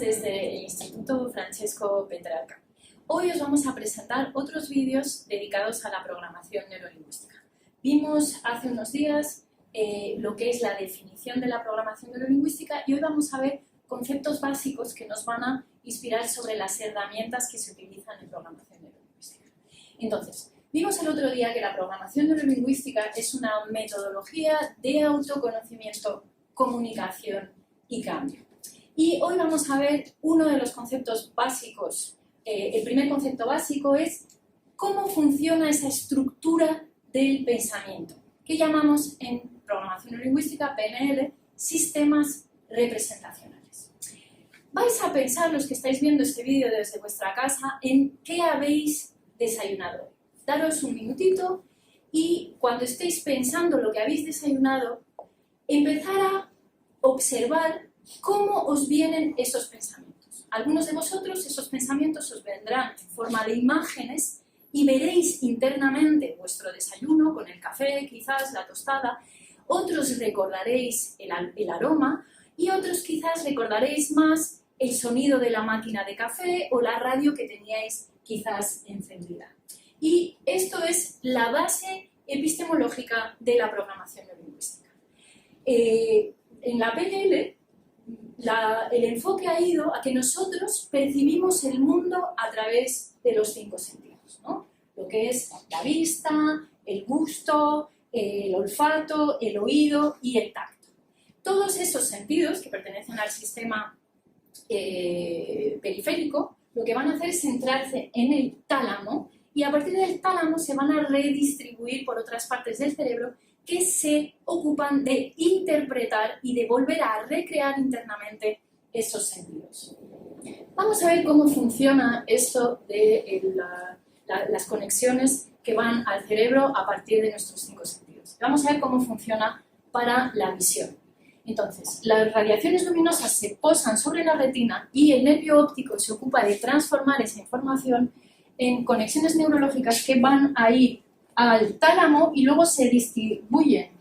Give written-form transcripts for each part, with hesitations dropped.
desde el Instituto Francesco Petrarca. Hoy os vamos a presentar otros vídeos dedicados a la programación neurolingüística. Vimos hace unos días lo que es la definición de la programación neurolingüística y hoy vamos a ver conceptos básicos que nos van a inspirar sobre las herramientas que se utilizan en programación neurolingüística. Entonces, vimos el otro día que la programación neurolingüística es una metodología de autoconocimiento, comunicación y cambio. Y hoy vamos a ver uno de los conceptos básicos. El primer concepto básico es cómo funciona esa estructura del pensamiento, que llamamos en programación neurolingüística, PNL, sistemas representacionales. Vais a pensar, los que estáis viendo este vídeo desde vuestra casa, en qué habéis desayunado hoy. Daros un minutito y cuando estéis pensando lo que habéis desayunado, empezar a observar cómo os vienen esos pensamientos. Algunos de vosotros esos pensamientos os vendrán en forma de imágenes y veréis internamente vuestro desayuno con el café, quizás la tostada. Otros recordaréis el aroma y otros quizás recordaréis más el sonido de la máquina de café o la radio que teníais quizás encendida. Y esto es la base epistemológica de la programación neurolingüística. En la PNL, el enfoque ha ido a que nosotros percibimos el mundo a través de los 5 sentidos, ¿no? Lo que es la vista, el gusto, el olfato, el oído y el tacto. Todos esos sentidos que pertenecen al sistema periférico, lo que van a hacer es centrarse en el tálamo y a partir del tálamo se van a redistribuir por otras partes del cerebro que se ocupan de interpretar y de volver a recrear internamente esos sentidos. Vamos a ver cómo funciona esto de las conexiones que van al cerebro a partir de nuestros 5 sentidos. Vamos a ver cómo funciona para la visión. Entonces, las radiaciones luminosas se posan sobre la retina y el nervio óptico se ocupa de transformar esa información en conexiones neurológicas que van a ir al tálamo y luego se distribuyen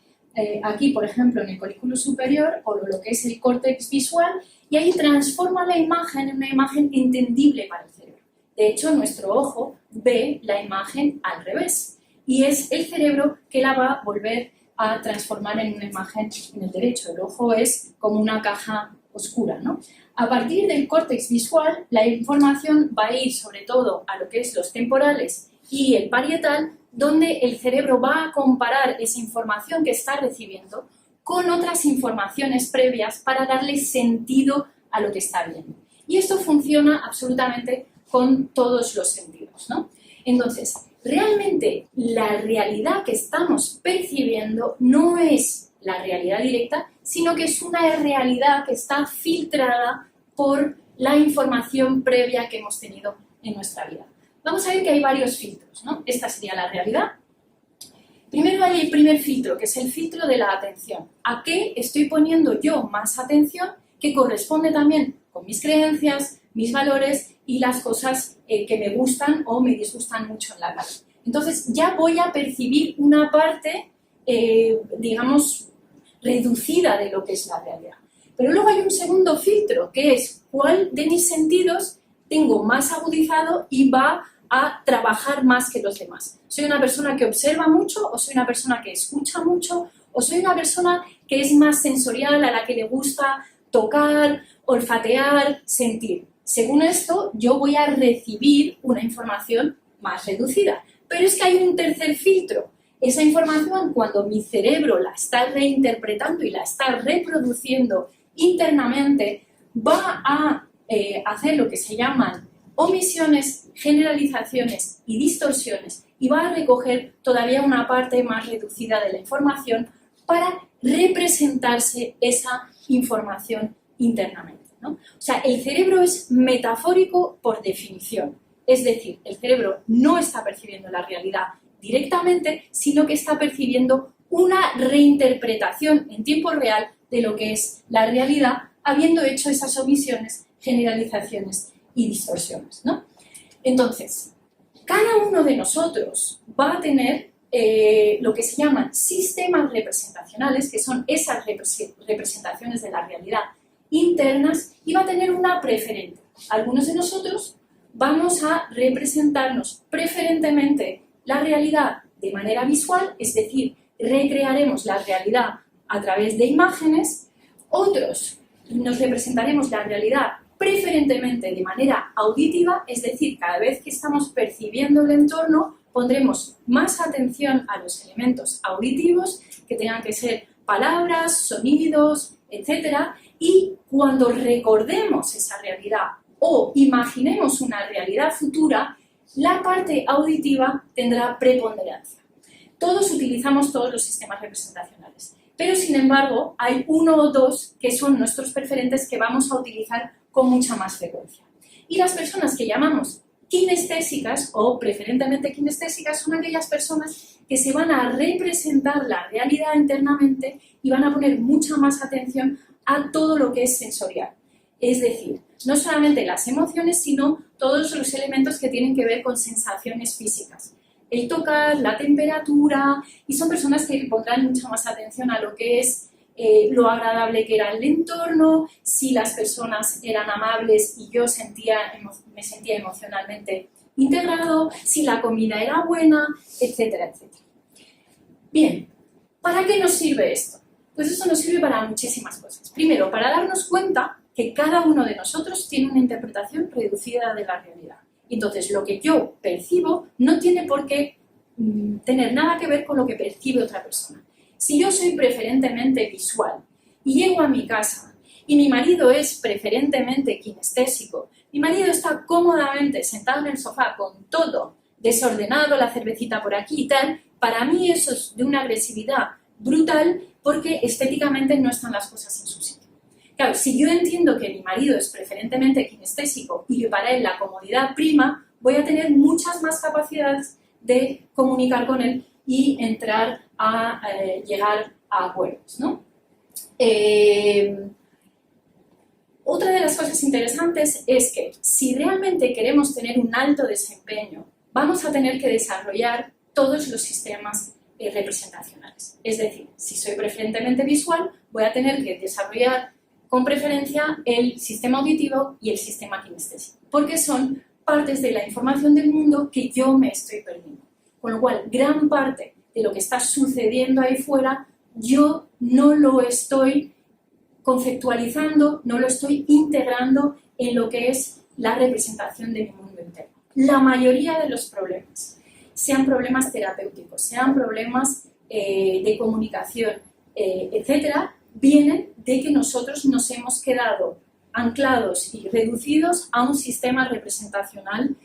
aquí, por ejemplo, en el colículo superior o lo que es el córtex visual y ahí transforma la imagen en una imagen entendible para el cerebro. De hecho, nuestro ojo ve la imagen al revés y es el cerebro que la va a volver a transformar en una imagen en el derecho. El ojo es como una caja oscura, ¿no? A partir del córtex visual, la información va a ir sobre todo a lo que es los temporales y el parietal, donde el cerebro va a comparar esa información que está recibiendo con otras informaciones previas para darle sentido a lo que está viendo. Y esto funciona absolutamente con todos los sentidos, ¿no? Entonces, realmente la realidad que estamos percibiendo no es la realidad directa, sino que es una realidad que está filtrada por la información previa que hemos tenido en nuestra vida. Vamos a ver que hay varios filtros, ¿no? Esta sería la realidad. Primero hay el primer filtro, que es el filtro de la atención. ¿A qué estoy poniendo yo más atención? Que corresponde también con mis creencias, mis valores y las cosas que me gustan o me disgustan mucho en la vida. Entonces ya voy a percibir una parte, digamos, reducida de lo que es la realidad. Pero luego hay un segundo filtro, que es cuál de mis sentidos tengo más agudizado y va a trabajar más que los demás. ¿Soy una persona que observa mucho o soy una persona que escucha mucho o soy una persona que es más sensorial, a la que le gusta tocar, olfatear, sentir? Según esto, yo voy a recibir una información más reducida. Pero es que hay un tercer filtro. Esa información, cuando mi cerebro la está reinterpretando y la está reproduciendo internamente, va a hacer lo que se llaman omisiones, generalizaciones y distorsiones y va a recoger todavía una parte más reducida de la información para representarse esa información internamente, ¿no? O sea, el cerebro es metafórico por definición, es decir, el cerebro no está percibiendo la realidad directamente, sino que está percibiendo una reinterpretación en tiempo real de lo que es la realidad, habiendo hecho esas omisiones, generalizaciones y distorsiones, ¿no? Entonces, cada uno de nosotros va a tener lo que se llaman sistemas representacionales, que son esas representaciones de la realidad internas y va a tener una preferente. Algunos de nosotros vamos a representarnos preferentemente la realidad de manera visual, es decir, recrearemos la realidad a través de imágenes. Otros nos representaremos la realidad preferentemente de manera auditiva, es decir, cada vez que estamos percibiendo el entorno pondremos más atención a los elementos auditivos, que tengan que ser palabras, sonidos, etc. Y cuando recordemos esa realidad o imaginemos una realidad futura, la parte auditiva tendrá preponderancia. Todos utilizamos todos los sistemas representacionales, pero sin embargo hay uno o dos que son nuestros preferentes que vamos a utilizar con mucha más frecuencia. Y las personas que llamamos kinestésicas o preferentemente kinestésicas son aquellas personas que se van a representar la realidad internamente y van a poner mucha más atención a todo lo que es sensorial. Es decir, no solamente las emociones, sino todos los elementos que tienen que ver con sensaciones físicas. El tocar, la temperatura, y son personas que pondrán mucha más atención a lo que es lo agradable que era el entorno, si las personas eran amables y yo me sentía emocionalmente integrado, si la comida era buena, etcétera, etcétera. Bien, ¿para qué nos sirve esto? Pues esto nos sirve para muchísimas cosas. Primero, para darnos cuenta que cada uno de nosotros tiene una interpretación reducida de la realidad. Entonces, lo que yo percibo no tiene por qué tener nada que ver con lo que percibe otra persona. Si yo soy preferentemente visual y llego a mi casa y mi marido es preferentemente kinestésico, mi marido está cómodamente sentado en el sofá con todo desordenado, la cervecita por aquí y tal, para mí eso es de una agresividad brutal porque estéticamente no están las cosas en su sitio. Claro, si yo entiendo que mi marido es preferentemente kinestésico y que para él la comodidad prima, voy a tener muchas más capacidades de comunicar con él y entrar a llegar a acuerdos, ¿no? Otra de las cosas interesantes es que si realmente queremos tener un alto desempeño, vamos a tener que desarrollar todos los sistemas representacionales. Es decir, si soy preferentemente visual, voy a tener que desarrollar con preferencia el sistema auditivo y el sistema kinestésico, porque son partes de la información del mundo que yo me estoy perdiendo. Con lo cual, gran parte de lo que está sucediendo ahí fuera, yo no lo estoy conceptualizando, no lo estoy integrando en lo que es la representación de mi mundo interno. La mayoría de los problemas, sean problemas terapéuticos, sean problemas de comunicación, etcétera, vienen de que nosotros nos hemos quedado anclados y reducidos a un sistema representacional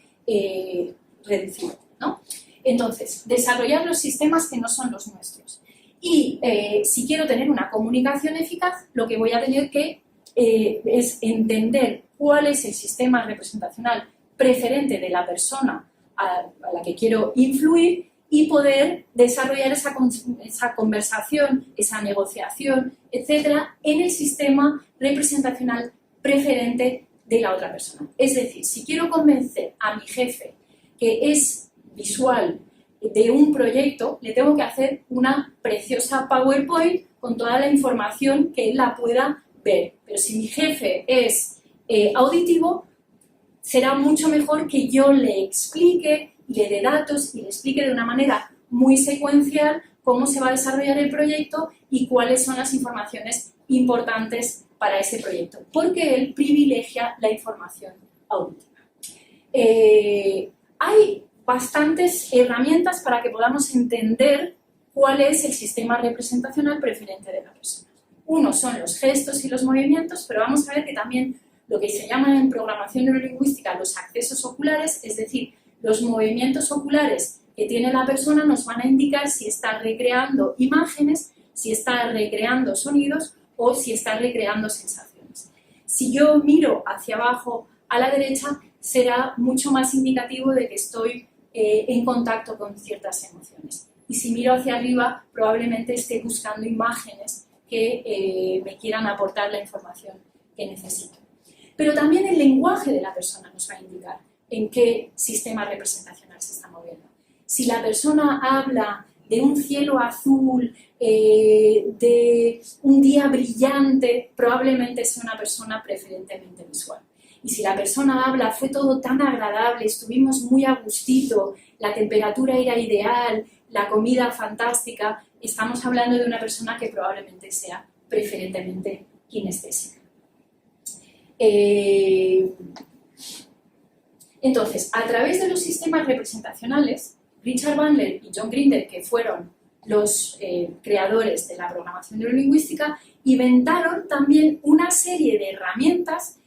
reducido, ¿no? Entonces, desarrollar los sistemas que no son los nuestros. Y si quiero tener una comunicación eficaz, lo que voy a tener que es entender cuál es el sistema representacional preferente de la persona a la que quiero influir y poder desarrollar esa conversación, esa negociación, etcétera, en el sistema representacional preferente de la otra persona. Es decir, si quiero convencer a mi jefe que es visual de un proyecto, le tengo que hacer una preciosa PowerPoint con toda la información que él la pueda ver. Pero si mi jefe es auditivo, será mucho mejor que yo le explique y le dé datos y le explique de una manera muy secuencial cómo se va a desarrollar el proyecto y cuáles son las informaciones importantes para ese proyecto, porque él privilegia la información auditiva. Hay bastantes herramientas para que podamos entender cuál es el sistema representacional preferente de la persona. Uno son los gestos y los movimientos, pero vamos a ver que también lo que se llama en programación neurolingüística los accesos oculares, es decir, los movimientos oculares que tiene la persona nos van a indicar si está recreando imágenes, si está recreando sonidos o si está recreando sensaciones. Si yo miro hacia abajo a la derecha, será mucho más indicativo de que estoy en contacto con ciertas emociones. Y si miro hacia arriba, probablemente esté buscando imágenes que me quieran aportar la información que necesito. Pero también el lenguaje de la persona nos va a indicar en qué sistema representacional se está moviendo. Si la persona habla de un cielo azul de un día brillante, probablemente sea una persona preferentemente visual. Y si la persona habla, fue todo tan agradable, estuvimos muy a gustito, la temperatura era ideal, la comida fantástica, estamos hablando de una persona que probablemente sea preferentemente kinestésica. Entonces, a través de los sistemas representacionales, Richard Bandler y John Grinder, que fueron los creadores de la programación neurolingüística, inventaron también una serie de herramientas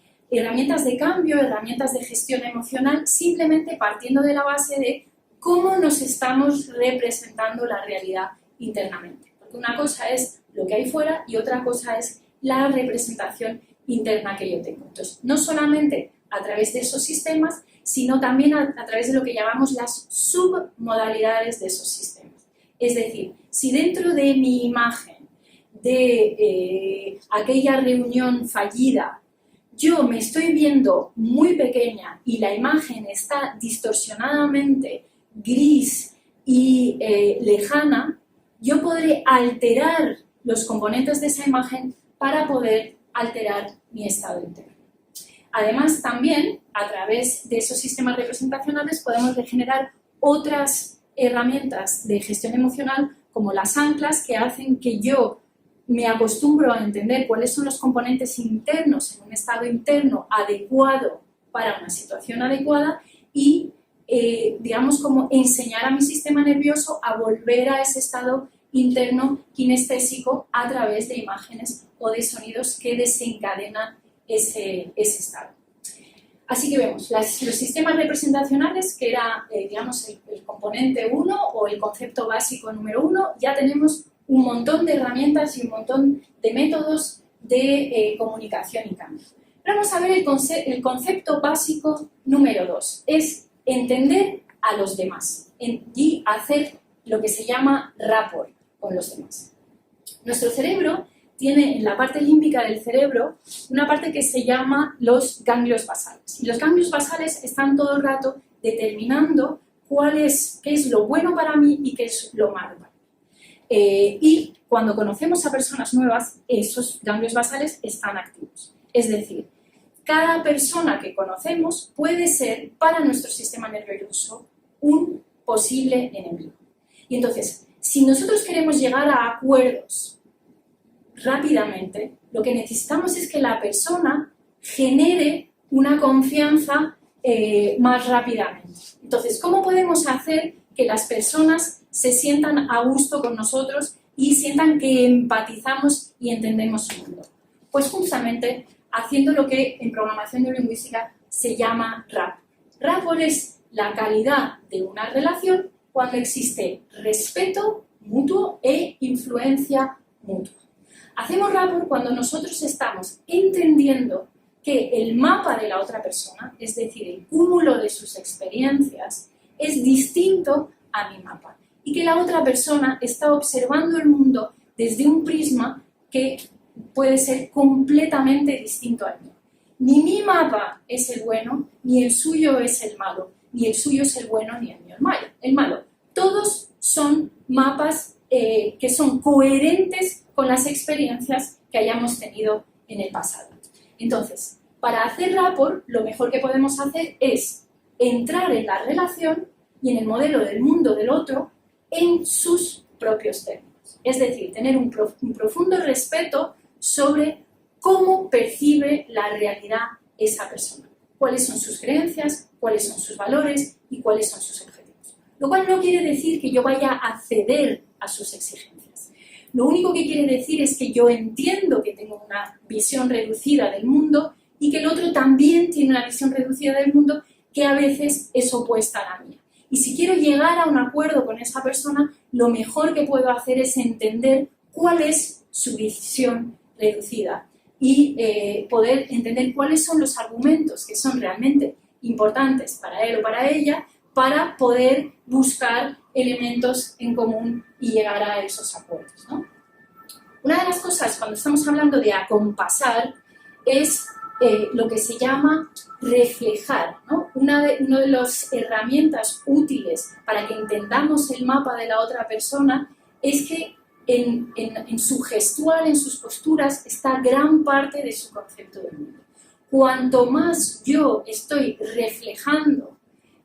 de cambio, herramientas de gestión emocional, simplemente partiendo de la base de cómo nos estamos representando la realidad internamente. Porque una cosa es lo que hay fuera y otra cosa es la representación interna que yo tengo. Entonces, no solamente a través de esos sistemas, sino también a través de lo que llamamos las submodalidades de esos sistemas. Es decir, si dentro de mi imagen de aquella reunión fallida yo me estoy viendo muy pequeña y la imagen está distorsionadamente gris y lejana, yo podré alterar los componentes de esa imagen para poder alterar mi estado interno. Además, también, a través de esos sistemas representacionales, podemos generar otras herramientas de gestión emocional, como las anclas, que hacen que yo me acostumbro a entender cuáles son los componentes internos en un estado interno adecuado para una situación adecuada y, digamos, como enseñar a mi sistema nervioso a volver a ese estado interno kinestésico a través de imágenes o de sonidos que desencadenan ese estado. Así que vemos, los sistemas representacionales, que era, digamos, el componente 1 o el concepto básico número 1, ya tenemos un montón de herramientas y un montón de métodos de comunicación y cambio. Pero vamos a ver el concepto básico número 2, es entender a los demás y hacer lo que se llama rapport con los demás. Nuestro cerebro tiene en la parte límbica del cerebro una parte que se llama los ganglios basales. Y los ganglios basales están todo el rato determinando qué es lo bueno para mí y qué es lo malo para mí. Y cuando conocemos a personas nuevas, esos ganglios basales están activos. Es decir, cada persona que conocemos puede ser para nuestro sistema nervioso un posible enemigo. Y entonces, si nosotros queremos llegar a acuerdos rápidamente, lo que necesitamos es que la persona genere una confianza más rápidamente. Entonces, ¿cómo podemos hacer que las personas se sientan a gusto con nosotros y sientan que empatizamos y entendemos su mundo? Pues justamente haciendo lo que en programación neurolingüística se llama rapport. Rapport es la calidad de una relación cuando existe respeto mutuo e influencia mutua. Hacemos rapport cuando nosotros estamos entendiendo que el mapa de la otra persona, es decir, el cúmulo de sus experiencias, es distinto a mi mapa y que la otra persona está observando el mundo desde un prisma que puede ser completamente distinto al mío. Ni mi mapa es el bueno, ni el suyo es el malo, ni el suyo es el bueno, ni el mío el malo. Todos son mapas que son coherentes con las experiencias que hayamos tenido en el pasado. Entonces, para hacer rapport, lo mejor que podemos hacer es entrar en la relación y en el modelo del mundo del otro en sus propios términos. Es decir, tener un profundo respeto sobre cómo percibe la realidad esa persona. Cuáles son sus creencias, cuáles son sus valores y cuáles son sus objetivos. Lo cual no quiere decir que yo vaya a ceder a sus exigencias. Lo único que quiere decir es que yo entiendo que tengo una visión reducida del mundo y que el otro también tiene una visión reducida del mundo que a veces es opuesta a la mía. Y si quiero llegar a un acuerdo con esa persona, lo mejor que puedo hacer es entender cuál es su visión reducida y poder entender cuáles son los argumentos que son realmente importantes para él o para ella para poder buscar elementos en común y llegar a esos acuerdos, ¿no? Una de las cosas cuando estamos hablando de acompasar es lo que se llama reflejar, ¿no? Una de las herramientas útiles para que entendamos el mapa de la otra persona es que en su gestual, en sus posturas, está gran parte de su concepto del mundo. Cuanto más yo estoy reflejando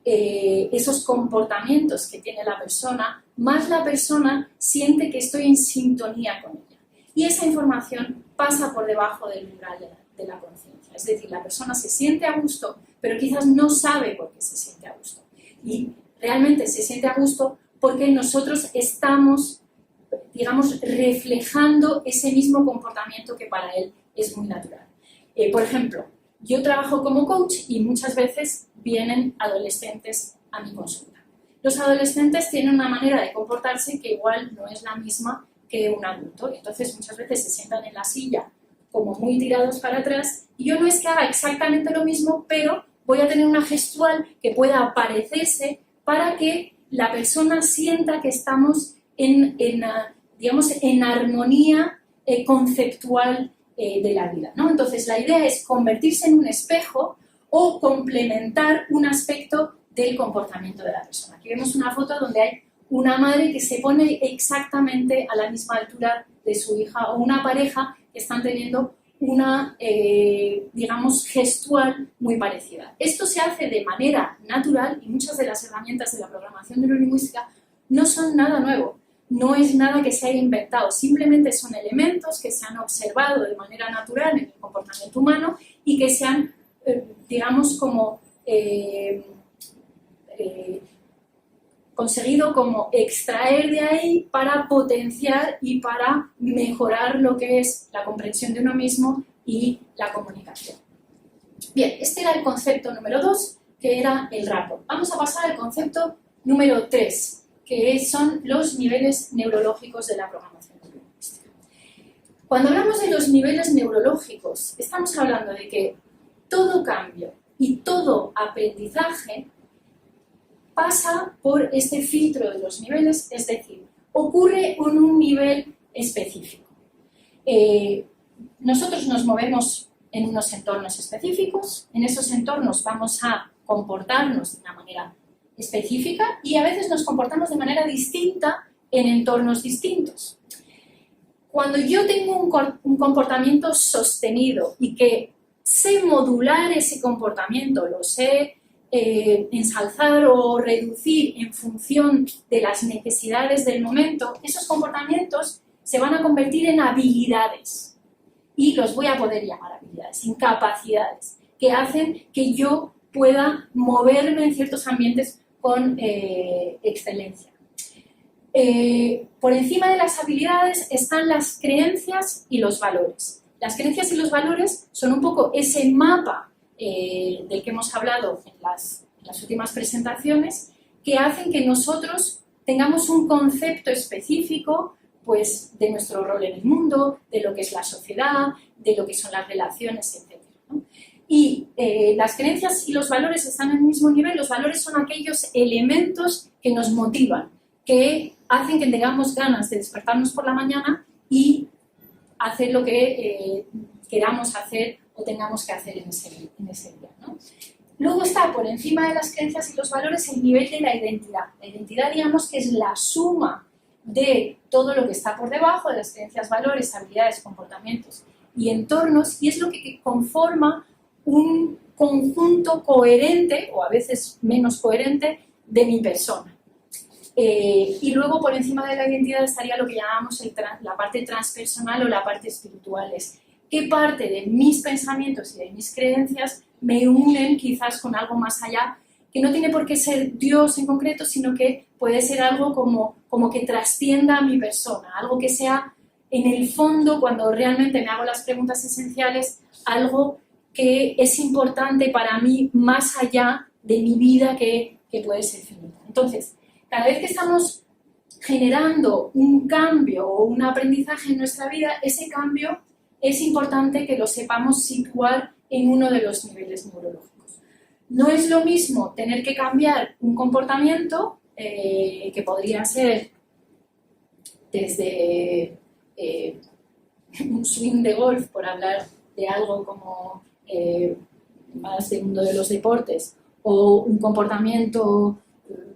esos comportamientos que tiene la persona, más la persona siente que estoy en sintonía con ella. Y esa información pasa por debajo del umbral de la conciencia. Es decir, la persona se siente a gusto, pero quizás no sabe por qué se siente a gusto. Y realmente se siente a gusto porque nosotros estamos, digamos, reflejando ese mismo comportamiento que para él es muy natural. Por ejemplo, yo trabajo como coach y muchas veces vienen adolescentes a mi consulta. Los adolescentes tienen una manera de comportarse que igual no es la misma que un adulto. Entonces muchas veces se sientan en la silla como muy tirados para atrás y yo no es que haga exactamente lo mismo, pero voy a tener una gestual que pueda parecerse para que la persona sienta que estamos digamos, en armonía conceptual de la vida, ¿no? Entonces la idea es convertirse en un espejo o complementar un aspecto del comportamiento de la persona. Aquí vemos una foto donde hay una madre que se pone exactamente a la misma altura de su hija o una pareja que están teniendo una, digamos, gestual muy parecida. Esto se hace de manera natural y muchas de las herramientas de la programación neurolingüística no son nada nuevo. No es nada que se haya inventado, simplemente son elementos que se han observado de manera natural en el comportamiento humano y que se han, digamos, como conseguido como extraer de ahí para potenciar y para mejorar lo que es la comprensión de uno mismo y la comunicación. Bien, este era el concepto número 2, que era el rapport. Vamos a pasar al concepto número 3, que son los niveles neurológicos de la programación neurolingüística. Cuando hablamos de los niveles neurológicos, estamos hablando de que todo cambio y todo aprendizaje pasa por este filtro de los niveles, es decir, ocurre en un nivel específico. Nosotros nos movemos en unos entornos específicos, en esos entornos vamos a comportarnos de una manera específica y a veces nos comportamos de manera distinta en entornos distintos. Cuando yo tengo un comportamiento sostenido y que sé modular ese comportamiento, lo sé ensalzar o reducir en función de las necesidades del momento, esos comportamientos se van a convertir en habilidades y los voy a poder llamar habilidades, en capacidades que hacen que yo pueda moverme en ciertos ambientes con excelencia. Por encima de las habilidades están las creencias y los valores. Las creencias y los valores son un poco ese mapa del que hemos hablado en las últimas presentaciones, que hacen que nosotros tengamos un concepto específico pues, de nuestro rol en el mundo, de lo que es la sociedad, de lo que son las relaciones, etc., ¿no? Y las creencias y los valores están en el mismo nivel. Los valores son aquellos elementos que nos motivan, que hacen que tengamos ganas de despertarnos por la mañana y hacer lo que queramos hacer o tengamos que hacer en ese día, ¿no? Luego está por encima de las creencias y los valores el nivel de la identidad. La identidad, digamos, que es la suma de todo lo que está por debajo de las creencias, valores, habilidades, comportamientos y entornos, y es lo que conforma un conjunto coherente, o a veces menos coherente, de mi persona. Y luego por encima de la identidad estaría lo que llamamos la parte transpersonal o la parte espiritual. Es qué parte de mis pensamientos y de mis creencias me unen quizás con algo más allá, que no tiene por qué ser Dios en concreto, sino que puede ser algo como que trascienda a mi persona, algo que sea en el fondo, cuando realmente me hago las preguntas esenciales, algo que es importante para mí más allá de mi vida que puede ser finita. Entonces, cada vez que estamos generando un cambio o un aprendizaje en nuestra vida, ese cambio es importante que lo sepamos situar en uno de los niveles neurológicos. No es lo mismo tener que cambiar un comportamiento que podría ser desde un swing de golf, por hablar de algo como más del mundo de los deportes, o un comportamiento,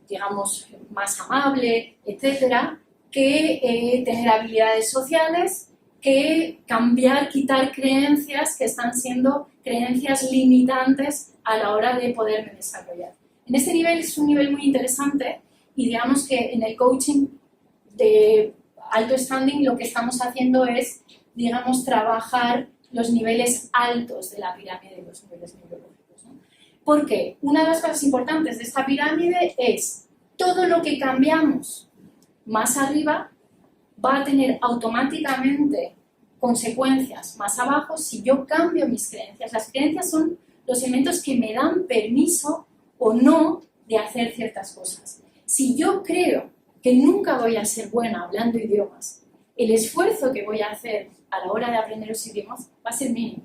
digamos, más amable, etcétera, que tener habilidades sociales, que cambiar, quitar creencias que están siendo creencias limitantes a la hora de poderme desarrollar. En este nivel es un nivel muy interesante y digamos que en el coaching de alto standing lo que estamos haciendo es, digamos, trabajar los niveles altos de la pirámide de los niveles neurológicos, ¿no? Porque una de las cosas importantes de esta pirámide es todo lo que cambiamos más arriba va a tener automáticamente consecuencias más abajo si yo cambio mis creencias. Las creencias son los elementos que me dan permiso o no de hacer ciertas cosas. Si yo creo que nunca voy a ser buena hablando idiomas, el esfuerzo que voy a hacer a la hora de aprender los idiomas va a ser mínimo.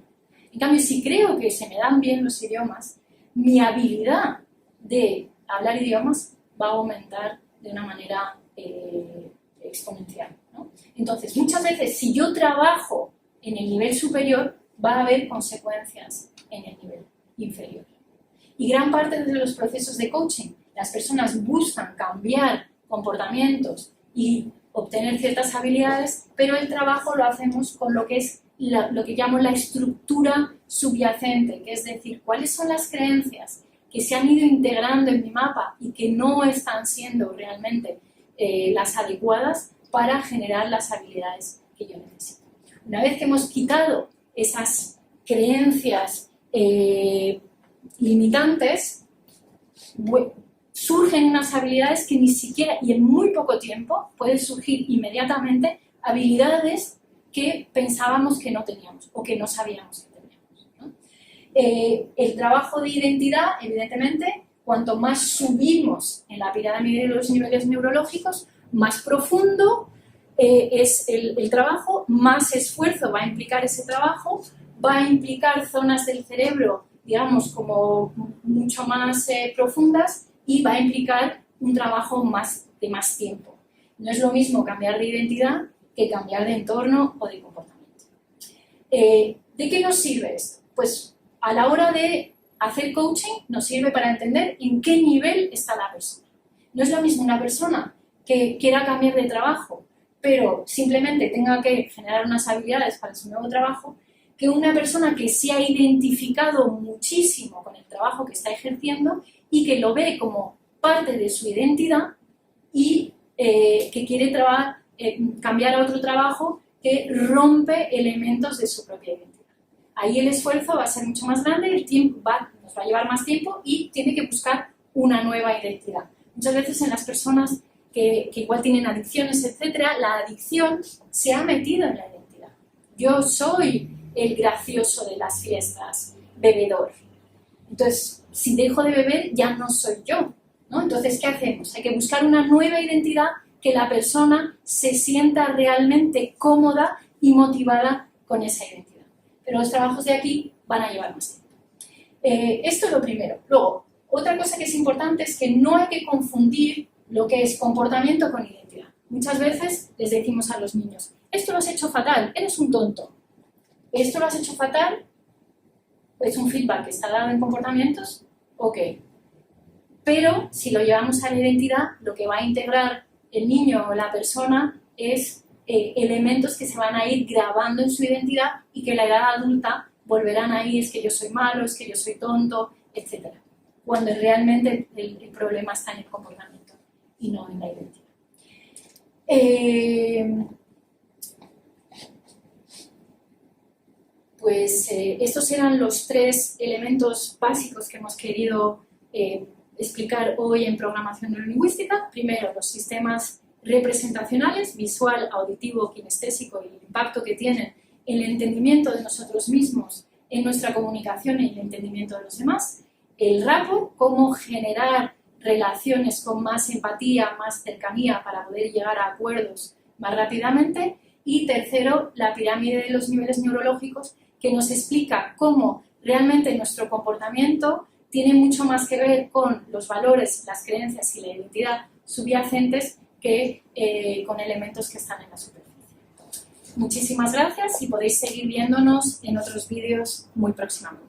En cambio, si creo que se me dan bien los idiomas, mi habilidad de hablar idiomas va a aumentar de una manera exponencial, ¿no? Entonces, muchas veces, si yo trabajo en el nivel superior, va a haber consecuencias en el nivel inferior. Y gran parte de los procesos de coaching, las personas buscan cambiar comportamientos y obtener ciertas habilidades, pero el trabajo lo hacemos con lo que es lo que llamo la estructura subyacente, que es decir, cuáles son las creencias que se han ido integrando en mi mapa y que no están siendo realmente las adecuadas para generar las habilidades que yo necesito. Una vez que hemos quitado esas creencias limitantes, surgen unas habilidades que ni siquiera, y en muy poco tiempo, pueden surgir inmediatamente habilidades que pensábamos que no teníamos o que no sabíamos que teníamos, ¿no? El trabajo de identidad, evidentemente, cuanto más subimos en la pirámide de los niveles neurológicos, más profundo es el trabajo, más esfuerzo va a implicar ese trabajo, va a implicar zonas del cerebro, digamos, como mucho más profundas, y va a implicar un trabajo de más tiempo. No es lo mismo cambiar de identidad que cambiar de entorno o de comportamiento. ¿De qué nos sirve esto? Pues a la hora de hacer coaching nos sirve para entender en qué nivel está la persona. No es lo mismo una persona que quiera cambiar de trabajo, pero simplemente tenga que generar unas habilidades para su nuevo trabajo, que una persona que se ha identificado muchísimo con el trabajo que está ejerciendo y que lo ve como parte de su identidad y que quiere cambiar a otro trabajo que rompe elementos de su propia identidad. Ahí el esfuerzo va a ser mucho más grande, el tiempo nos va a llevar más tiempo y tiene que buscar una nueva identidad. Muchas veces en las personas que igual tienen adicciones, etcétera, la adicción se ha metido en la identidad. Yo soy el gracioso de las fiestas, bebedor. Entonces, si dejo de beber, ya no soy yo, ¿no? Entonces, ¿qué hacemos? Hay que buscar una nueva identidad que la persona se sienta realmente cómoda y motivada con esa identidad. Pero los trabajos de aquí van a llevar más tiempo. Esto es lo primero. Luego, otra cosa que es importante es que no hay que confundir lo que es comportamiento con identidad. Muchas veces les decimos a los niños, esto lo has hecho fatal, eres un tonto. Esto lo has hecho fatal, es un feedback que está dado en comportamientos, ok. Pero si lo llevamos a la identidad, lo que va a integrar el niño o la persona es elementos que se van a ir grabando en su identidad y que en la edad adulta volverán a ir, es que yo soy malo, es que yo soy tonto, etc. Cuando realmente el problema está en el comportamiento y no en la identidad. Estos eran los 3 elementos básicos que hemos querido explicar hoy en programación neurolingüística. Primero, los sistemas representacionales, visual, auditivo, kinestésico, y el impacto que tienen en el entendimiento de nosotros mismos, en nuestra comunicación y el entendimiento de los demás. El rapport, cómo generar relaciones con más empatía, más cercanía para poder llegar a acuerdos más rápidamente. Y tercero, la pirámide de los niveles neurológicos, que nos explica cómo realmente nuestro comportamiento tiene mucho más que ver con los valores, las creencias y la identidad subyacentes que con elementos que están en la superficie. Muchísimas gracias y podéis seguir viéndonos en otros vídeos muy próximamente.